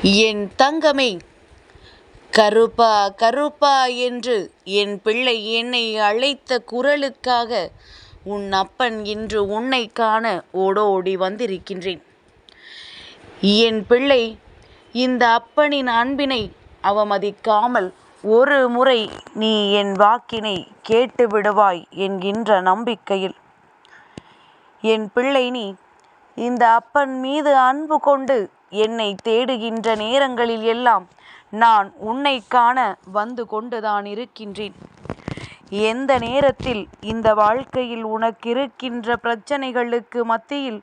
என் தங்கமே, கருப்பா கருப்பா என்று என் பிள்ளை என்னை அழைத்த குரலுக்காக உன் அப்பன் இன்று உன்னை காண ஓடோடி வந்திருக்கின்றேன். என் பிள்ளை, இந்த அப்பனின் அன்பினை அவமதிக்காமல் ஒரு முறை நீ என் வாக்கினை கேட்டு விடுவாய் என்கின்ற நம்பிக்கையில் என் பிள்ளை, நீ இந்த அப்பன் மீது அன்பு கொண்டு என்னை தேடுகின்ற நேரங்களில் எல்லாம் நான் உன்னை காண வந்து கொண்டுதான் இருக்கின்றேன். எந்த நேரத்தில் இந்த வாழ்க்கையில் உனக்கு இருக்கின்ற பிரச்சனைகளுக்கு மத்தியில்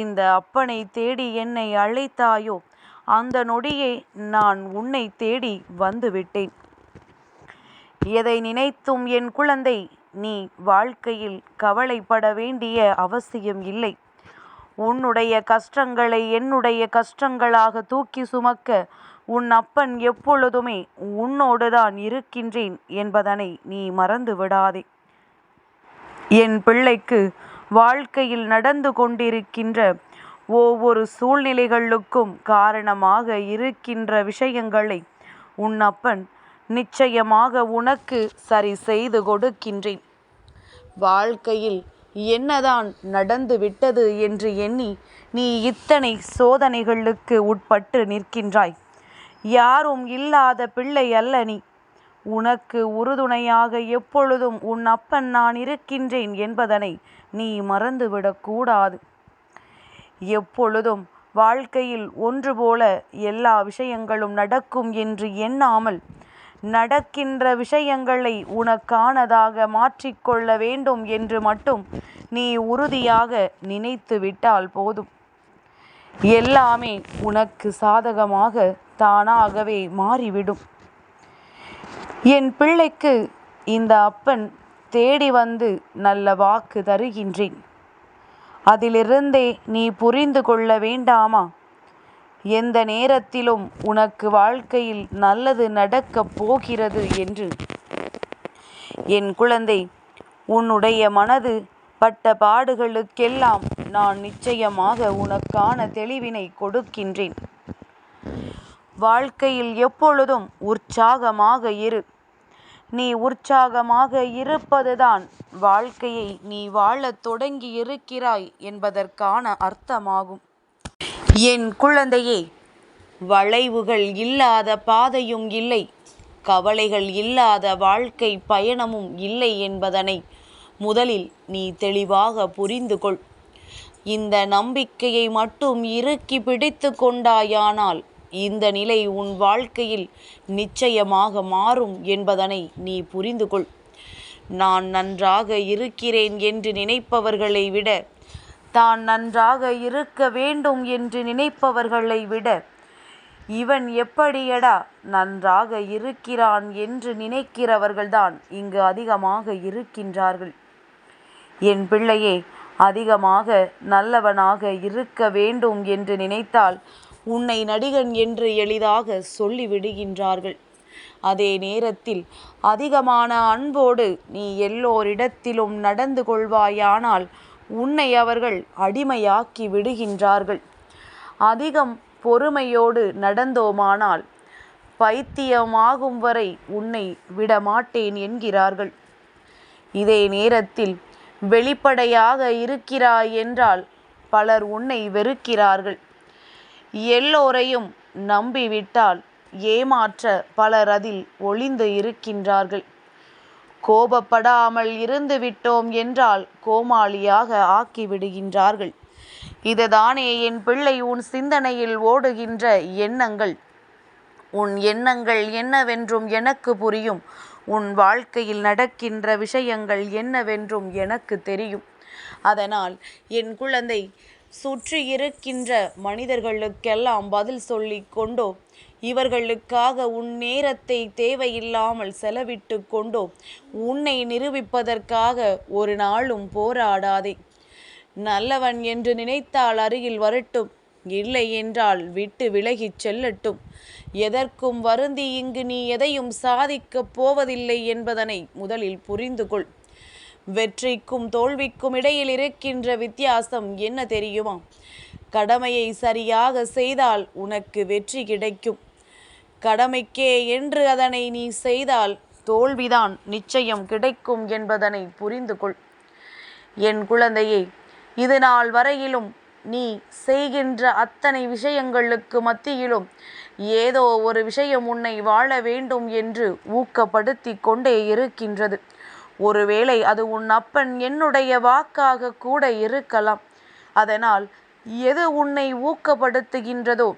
இந்த அப்பனை தேடி என்னை அழைத்தாயோ, அந்த நொடியே நான் உன்னை தேடி வந்துவிட்டேன். எதை நினைத்தும் என் குழந்தை, நீ வாழ்க்கையில் கவலைப்பட வேண்டிய அவசியம் இல்லை. உன்னுடைய கஷ்டங்களை என்னுடைய கஷ்டங்களாக தூக்கி சுமக்க உன் அப்பன் எப்பொழுதுமே உன்னோடுதான் இருக்கின்றேன் என்பதனை நீ மறந்து விடாதே. என் பிள்ளைக்கு வாழ்க்கையில் நடந்து கொண்டிருக்கின்ற ஒவ்வொரு சூழ்நிலைகளுக்கும் காரணமாக இருக்கின்ற விஷயங்களை உன் அப்பன் நிச்சயமாக உனக்கு சரி செய்து கொடுக்கின்றேன். வாழ்க்கையில் என்னதான் நடந்து விட்டது என்று எண்ணி நீ இத்தனை சோதனைகளுக்கு உட்பட்டு நிற்கின்றாய். யாரும் இல்லாத பிள்ளை அல்ல நீ. உனக்கு உறுதுணையாக எப்பொழுதும் உன் அப்பன் நான் இருக்கின்றேன் என்பதனை நீ மறந்துவிடக்கூடாது. எப்பொழுதும் வாழ்க்கையில் ஒன்று போல எல்லா விஷயங்களும் நடக்கும் என்று எண்ணாமல் நடக்கின்ற விஷயங்களை உனக்கானதாக மாற்றிக்கொள்ள வேண்டும் என்று மட்டும் நீ உறுதியாக நினைத்து விட்டால் போதும். எல்லாமே உனக்கு சாதகமாக தானாகவே மாறிவிடும். என் பிள்ளைக்கு இந்த அப்பன் தேடி வந்து நல்ல வாக்கு தருகின்றேன். அதிலிருந்தே நீ புரிந்து கொள்ள வேண்டாமா? எந்த நேரத்திலும் உனக்கு வாழ்க்கையில் நல்லது நடக்கப் போகிறது என்று. என் குழந்தை, உன்னுடைய மனது பட்ட பாடுகளுக்கெல்லாம் நான் நிச்சயமாக உனக்கான தெளிவினை கொடுக்கின்றேன். வாழ்க்கையில் எப்பொழுதும் உற்சாகமாக இரு. நீ உற்சாகமாக இருப்பதுதான் வாழ்க்கையை நீ வாழத் தொடங்கி இருக்கிறாய் என்பதற்கான அர்த்தமாகும். என் குழந்தையே, வளைவுகள் இல்லாத பாதையும் இல்லை, கவலைகள் இல்லாத வாழ்க்கை பயணமும் இல்லை என்பதனை முதலில் நீ தெளிவாக புரிந்து கொள். இந்த நம்பிக்கையை மட்டும் இறுக்கி பிடித்து கொண்டாயானால் இந்த நிலை உன் வாழ்க்கையில் நிச்சயமாக மாறும் என்பதனை நீ புரிந்து கொள். நான் நன்றாக இருக்கிறேன் என்று நினைப்பவர்களை விட, தான் நன்றாக இருக்க வேண்டும் என்று நினைப்பவர்களை விட, இவன் எப்படியடா நன்றாக இருக்கிறான் என்று நினைக்கிறவர்கள்தான் இங்கு அதிகமாக இருக்கின்றார்கள். என் பிள்ளையே, அதிகமாக நல்லவனாக இருக்க வேண்டும் என்று நினைத்தால் உன்னை நடிகன் என்று எளிதாக சொல்லிவிடுகின்றார்கள். அதே நேரத்தில் அதிகமான அன்போடு நீ எல்லோரிடத்திலும் நடந்து கொள்வாயானால் உன்னை அவர்கள் அடிமையாக்கி விடுகின்றார்கள். அதிகம் பொறுமையோடு நடந்தோமானால் பைத்தியமாகும் வரை உன்னை விடமாட்டேன் என்கிறார்கள். இதே நேரத்தில் வெளிப்படையாக இருக்கிறாய் என்றால் பலர் உன்னை வெறுக்கிறார்கள். எல்லோரையும் நம்பிவிட்டால் ஏமாற்ற பலர் அதில் ஒளிந்து இருக்கின்றார்கள். கோபப்படாமல் இருந்து விட்டோம் என்றால் கோமாளியாக ஆக்கிவிடுகின்றார்கள். இதுதானே என் பிள்ளை உன் சிந்தனையில் ஓடுகின்ற எண்ணங்கள். உன் எண்ணங்கள் என்னவென்றும் எனக்கு புரியும். உன் வாழ்க்கையில் நடக்கின்ற விஷயங்கள் என்னவென்றும் எனக்கு தெரியும். அதனால் என் குழந்தை, சுற்றி இருக்கின்ற மனிதர்களுக்கெல்லாம் பதில் சொல்லி கொண்டோ, இவர்களுக்காக உன் நேரத்தை தேவையில்லாமல் செலவிட்டு கொண்டோ உன்னை நிரூபிப்பதற்காக ஒரு நாளும் போராடாதே. நல்லவன் என்று நினைத்தால் அருகில் வரட்டும், இல்லை என்றால் விட்டு விலகிச் செல்லட்டும். எதற்கும் வருந்தி இங்கு நீ எதையும் சாதிக்கப் போவதில்லை என்பதனை முதலில் புரிந்து கொள். வெற்றிக்கும் தோல்விக்கும் இடையில் இருக்கின்ற வித்தியாசம் என்ன தெரியுமா? கடமையை சரியாக செய்தால் உனக்கு வெற்றி கிடைக்கும். கடமைக்கே என்று அதனை நீ செய்தால் தோல்விதான் நிச்சயம் கிடைக்கும் என்பதனை புரிந்து கொள். என் குழந்தையே, இது நாள் வரையிலும் நீ செய்கின்ற அத்தனை விஷயங்களுக்கு மத்தியிலும் ஏதோ ஒரு விஷயம் உன்னை வாழ வேண்டும் என்று ஊக்கப்படுத்தி கொண்டே இருக்கின்றது. ஒருவேளை அது உன் அப்பன் என்னுடைய வாக்காக கூட இருக்கலாம். அதனால் எது உன்னை ஊக்கப்படுத்துகின்றதோ,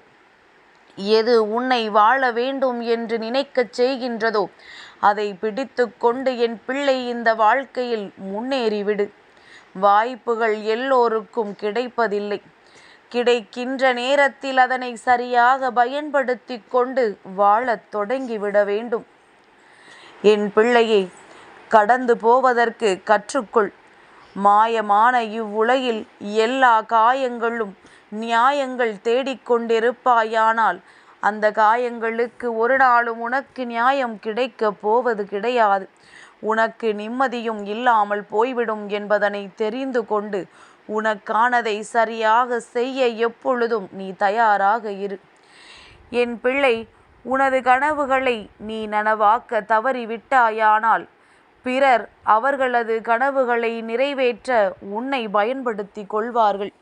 எது உன்னை வாழ வேண்டும் என்று நினைக்கச் செய்கின்றதோ அதை பிடித்து கொண்டு என் பிள்ளை இந்த வாழ்க்கையில் முன்னேறிவிடு. வாய்ப்புகள் எல்லோருக்கும் கிடைப்பதில்லை. கிடைக்கின்ற நேரத்தில் அதனை சரியாக பயன்படுத்தி கொண்டு வாழத் தொடங்கிவிட வேண்டும். என் பிள்ளையே, கடந்து போவதற்கு கற்றுக்கொள். மாயமான இவ்வுலகில் எல்லா காயங்களும் நியாயங்கள் தேடிக்கொண்டிருப்பாயானால் அந்த காயங்களுக்கு ஒரு நாளும் உனக்கு நியாயம் கிடைக்கப் போவது கிடையாது. உனக்கு நிம்மதியும் இல்லாமல் போய்விடும் என்பதனை தெரிந்து கொண்டு உனக்கானதை சரியாக செய்ய எப்பொழுதும் நீ தயாராக இரு. என் பிள்ளை, உனது கனவுகளை நீ நனவாக்க தவறிவிட்டாயானால் பிறர் அவர்களது கனவுகளை நிறைவேற்ற உன்னை பயன்படுத்தி கொள்வார்கள்.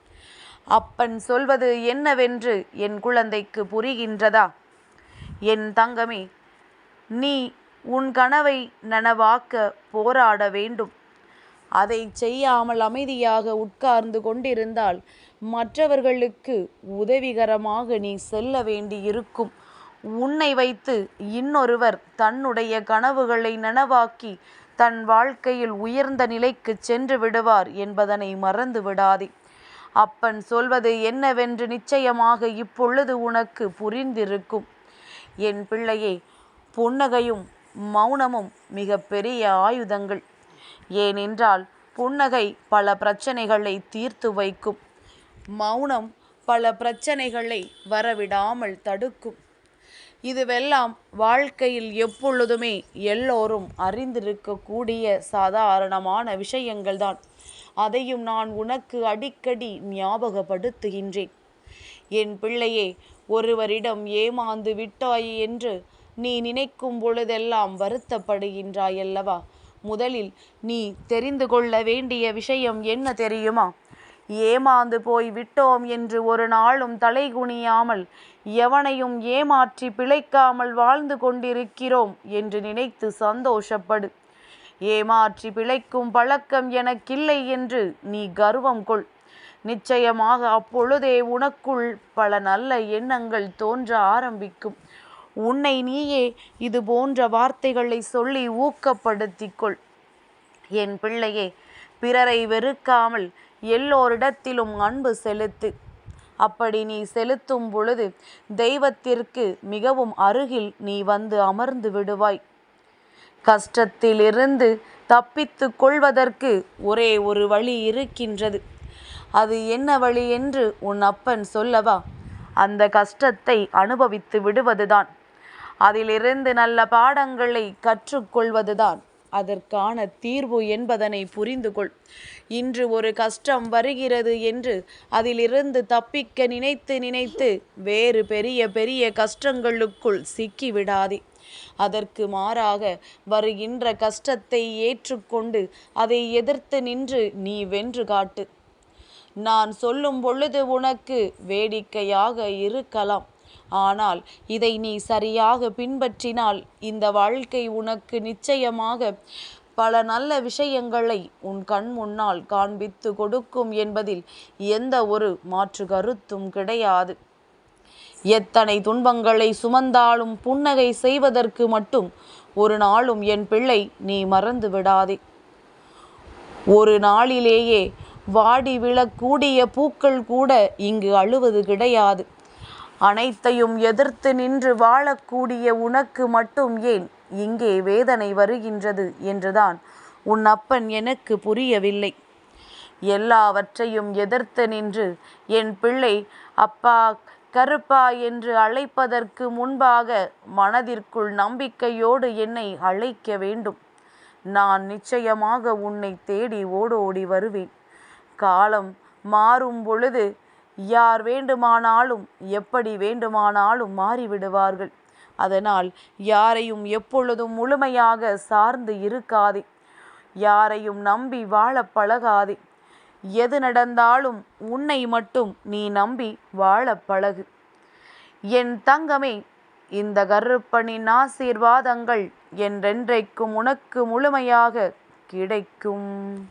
அப்பன் சொல்வது என்னவென்று என் குழந்தைக்கு புரிகின்றதா? என் தங்கமே, நீ உன் கனவை நனவாக்க போராட வேண்டும். அதை செய்யாமல் அமைதியாக உட்கார்ந்து கொண்டிருந்தால் மற்றவர்களுக்கு உதவிகரமாக நீ செல்ல வேண்டியிருக்கும். உன்னை வைத்து இன்னொருவர் தன்னுடைய கனவுகளை நனவாக்கி தன் வாழ்க்கையில் உயர்ந்த நிலைக்கு சென்று விடுவார் என்பதனை மறந்து விடாதே. அப்பன் சொல்வது என்னவென்று நிச்சயமாக இப்பொழுது உனக்கு புரிந்திருக்கும். என் பிள்ளையே, புன்னகையும் மௌனமும் மிக பெரிய ஆயுதங்கள். ஏனென்றால் புன்னகை பல பிரச்சனைகளை தீர்த்து வைக்கும். மௌனம் பல பிரச்சனைகளை வரவிடாமல் தடுக்கும். இதுவெல்லாம் வாழ்க்கையில் எப்பொழுதுமே எல்லோரும் அறிந்திருக்கக்கூடிய சாதாரணமான விஷயங்கள்தான். அதையும் நான் உனக்கு அடிக்கடி ஞாபகப்படுத்துகின்றேன். என் பிள்ளையே, ஒருவரிடம் ஏமாந்து விட்டாய் என்று நீ நினைக்கும் பொழுதெல்லாம் வருத்தப்படுகின்றாயல்லவா? முதலில் நீ தெரிந்து கொள்ள வேண்டிய விஷயம் என்ன தெரியுமா? ஏமாந்து போய் விட்டோம் என்று ஒரு நாளும் தலைகுனியாமல், எவனையும் ஏமாற்றி பிழைக்காமல் வாழ்ந்து கொண்டிருக்கிறோம் என்று நினைத்து சந்தோஷப்படு. ஏமாற்றி பிழைக்கும் பழக்கம் எனக்கில்லை என்று நீ கர்வம் கொள். நிச்சயமாக அப்பொழுதே உனக்குள் பல நல்ல எண்ணங்கள் தோன்ற ஆரம்பிக்கும். உன்னை நீயே இது போன்ற வார்த்தைகளை சொல்லி ஊக்கப்படுத்திக் கொள். என் பிள்ளையே, பிறரை வெறுக்காமல் எல்லோரிடத்திலும் அன்பு செலுத்து. அப்படி நீ செலுத்தும் பொழுது தெய்வத்திற்கு மிகவும் அருகில் நீ வந்து அமர்ந்து விடுவாய். கஷ்டத்திலிருந்து தப்பித்து கொள்வதற்கு ஒரே ஒரு வழி இருக்கின்றது. அது என்ன வழி என்று உன் அப்பன் சொல்லவா? அந்த கஷ்டத்தை அனுபவித்து விடுவதுதான். அதிலிருந்து நல்ல பாடங்களை கற்றுக்கொள்வதுதான் அதற்கான தீர்வு என்பதனை புரிந்து கொள். இன்று ஒரு கஷ்டம் வருகிறது என்று அதிலிருந்து தப்பிக்க நினைத்து நினைத்து வேறு பெரிய பெரிய கஷ்டங்களுக்குள் சிக்கிவிடாதே. அதற்கு மாறாக வருகின்ற கஷ்டத்தை ஏற்றுக்கொண்டு அதை எதிர்த்து நின்று நீ வென்று காட்டு. நான் சொல்லும் பொழுது உனக்கு வேடிக்கையாக இருக்கலாம். ஆனால் இதை நீ சரியாக பின்பற்றினால் இந்த வாழ்க்கை உனக்கு நிச்சயமாக பல நல்ல விஷயங்களை உன் கண் முன்னால் காண்பித்து கொடுக்கும் என்பதில் எந்த ஒரு மாற்று கருத்தும் கிடையாது. எத்தனை துன்பங்களை சுமந்தாலும் புன்னகை செய்வதற்கு மட்டும் ஒரு நாளும் என் பிள்ளை நீ மறந்து விடாதே. ஒரு நாளிலேயே வாடி விழக்கூடிய பூக்கள் கூட இங்கு அழுவது கிடையாது. அனைத்தையும் எதிர்த்து நின்று வாழக்கூடிய உனக்கு மட்டும் ஏன் இங்கே வேதனை வருகின்றது என்றுதான் உன் அப்பன் எனக்கு புரியவில்லை. எல்லாவற்றையும் எதிர்த்து நின்று என் பிள்ளை அப்பா கருப்பா என்று அழைப்பதற்கு முன்பாக மனதிற்குள் நம்பிக்கையோடு என்னை அழைக்க வேண்டும். நான் நிச்சயமாக உன்னை தேடி ஓடோடி வருவேன். காலம் மாறும் பொழுது யார் வேண்டுமானாலும் எப்படி வேண்டுமானாலும் மாறிவிடுவார்கள். அதனால் யாரையும் எப்பொழுதும் முழுமையாக சார்ந்து இருக்காதே. யாரையும் நம்பி வாழ பழகாதே. எது நடந்தாலும் உன்னை மட்டும் நீ நம்பி வாழ பழகு. என் தங்கமே, இந்த கருப்பனின் ஆசீர்வாதங்கள் என்றென்றைக்கும் உனக்கு முழுமையாக கிடைக்கும்.